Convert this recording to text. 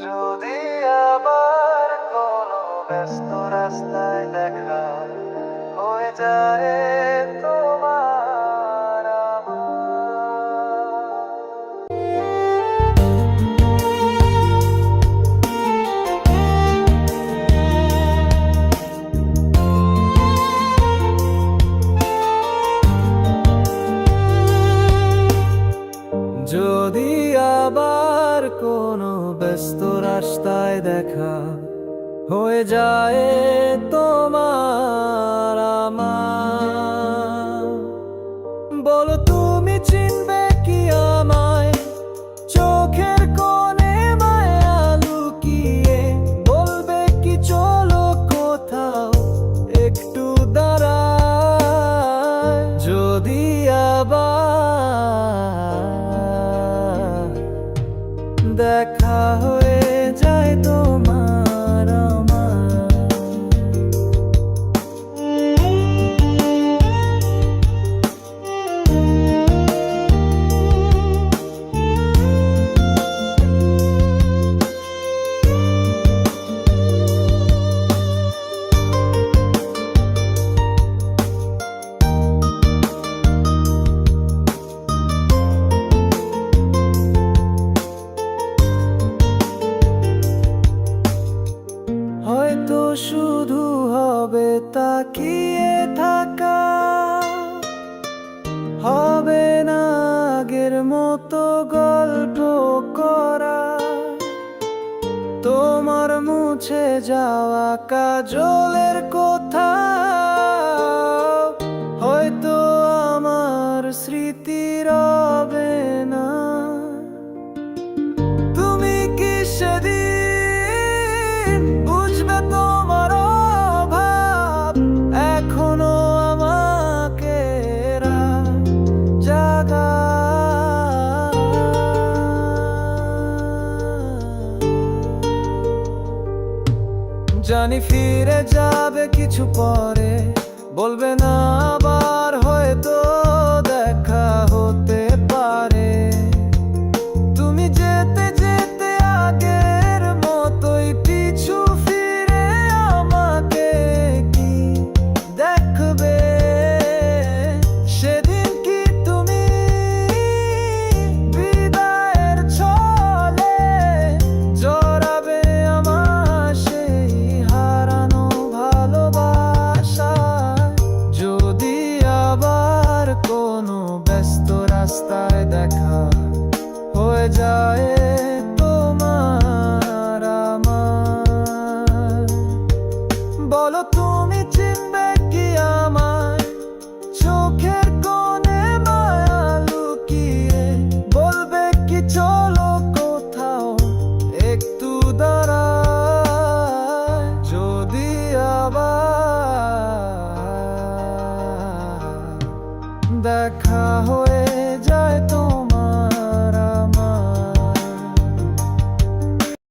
যদি আবার কোনো ব্যস্ত রাস্তায় দেখা হয়ে যায় তোমার যদি আবার কোনো ব্যস্ত রাস্তায় দেখা হয়ে যায় তোমার আমার, বলো তুমি চিনবে কি আমায়? চোখের কোণে মায়া লুকিয়ে বলবে কি চলো কোথাও একটু দাঁড়ায়। যদি আবার দেখা হয়ে যায় তোমার আমার, হয়তো শুধু হবে তাকিয়ে থাকা, হবে না আগের মতো গল্প করা। তোমার মুছে যাওয়া কাজলের কথা হয়তো আমার স্মৃতি রবে না। তুমি কি সেদিন বুঝবে তোমার অভাব? এখনো আমাকে রাত জাগা। জানি ফিরে যাবে কিছু পরে, বলবে না আবার হয়তো দেখা হতে পারে। তুমি যেতে যেতে আগের মতোই পিছু ফিরে আমাকে কি দেখবে? সেদিন কি তুমি বিদায়ের ছলে জড়াবে আমার সেই হারানো ভালোবাসা? যদি আবার কোনো ব্যস্ত রাস্তায় দেখা হয়ে যায় তোমার আমার, বলো তুমি চিনবে কি আমায়? চোখের কোণে মায়া লুকিয়ে বলবে কি চলো কোথাও একটু দাঁড়ায়। যদি আবার দেখা হয়ে